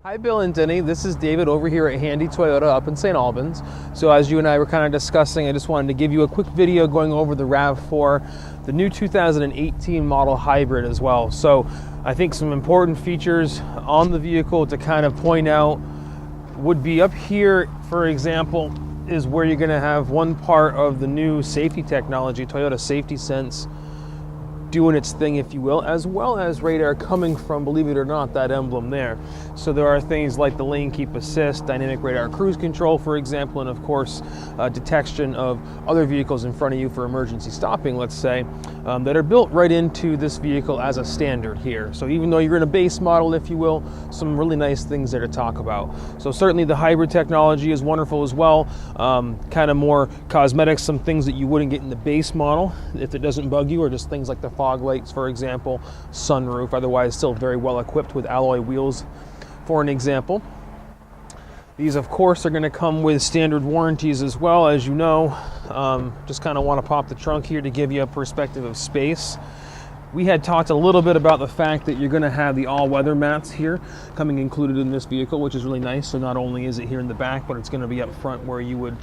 Hi Bill and Denny, this is David over here at Handy Toyota up in St. Albans. So as you and I were kind of discussing, I just wanted to give you a quick video going over the RAV4, the new 2018 model hybrid as well. So I think some important features on the vehicle to kind of point out would be up here, for example, is where you're going to have one part of the new safety technology, Toyota Safety Sense, doing its thing, if you will, as well as radar coming from, believe it or not, that emblem there. So there are things like the lane keep assist, dynamic radar cruise control, for example, and of course detection of other vehicles in front of you for emergency stopping, let's say, that are built right into this vehicle as a standard here. So even though you're in a base model, if you will, some really nice things there to talk about. So certainly the hybrid technology is wonderful as well. Kind of more cosmetics, some things that you wouldn't get in the base model if it doesn't bug you, or just things like the fog lights, for example, sunroof, otherwise still very well equipped with alloy wheels, for an example. These, of course, are going to come with standard warranties as well, as you know. Just kind of want to pop the trunk here to give you a perspective of space. We had talked a little bit about the fact that you're going to have the all-weather mats here coming included in this vehicle, which is really nice. So not only is it here in the back, but it's going to be up front where you would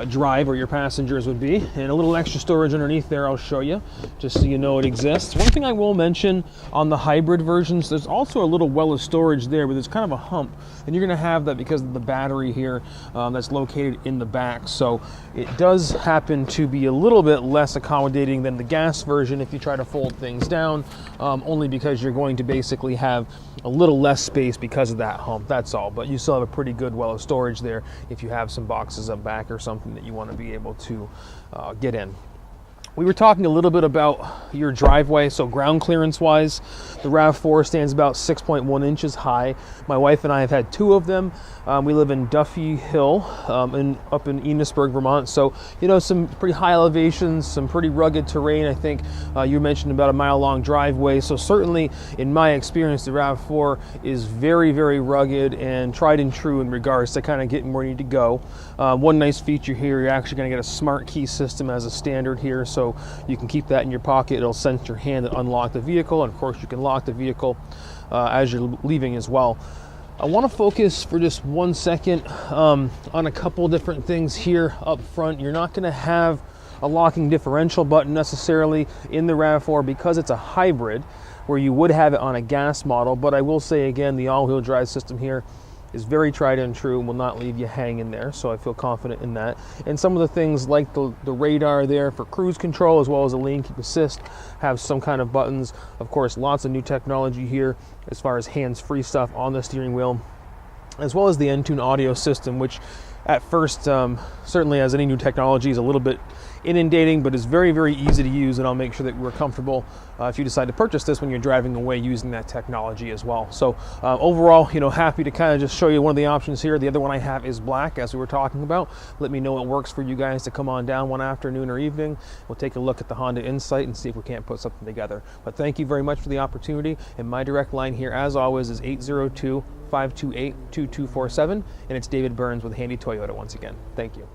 drive, or your passengers would be, and a little extra storage underneath there I'll show you, just so you know it exists. One thing I will mention on the hybrid versions, there's also a little well of storage there, but there's kind of a hump, and you're going to have that because of the battery here that's located in the back. So it does happen to be a little bit less accommodating than the gas version if you try to fold things down, only because you're going to basically have a little less space because of that hump, that's all. But you still have a pretty good well of storage there if you have some boxes up back or something that you want to be able to get in. We were talking a little bit about your driveway. So ground clearance wise, the RAV4 stands about 6.1 inches high. My wife and I have had two of them. We live in Duffy Hill up in Enosburg, Vermont. So, you know, some pretty high elevations, some pretty rugged terrain. I think you mentioned about a mile-long driveway. So certainly, in my experience, the RAV4 is very, very rugged and tried and true in regards to kind of getting where you need to go. One nice feature here, you're actually going to get a smart key system as a standard here. So you can keep that in your pocket. It'll sense your hand and unlock the vehicle. And of course, you can lock the vehicle as you're leaving as well. I want to focus for just 1 second on a couple different things here up front. You're not going to have a locking differential button necessarily in the RAV4 because it's a hybrid, where you would have it on a gas model. But I will say again, the all-wheel drive system here is very tried and true and will not leave you hanging there, so I feel confident in that. And some of the things like the radar there for cruise control, as well as the lane keep assist, have some kind of buttons. Of course, lots of new technology here as far as hands-free stuff on the steering wheel, as well as the Entune audio system, which at first, certainly as any new technology, is a little bit inundating, but is very, very easy to use, and I'll make sure that we're comfortable if you decide to purchase this when you're driving away using that technology as well. So overall, you know, happy to kind of just show you one of the options here. The other one I have is black, as we were talking about. Let me know what works for you guys to come on down one afternoon or evening. We'll take a look at the Honda Insight and see if we can't put something together. But thank you very much for the opportunity, and my direct line here, as always, is 802-528-2247, and it's David Burns with Handy Toyota once again. Thank you.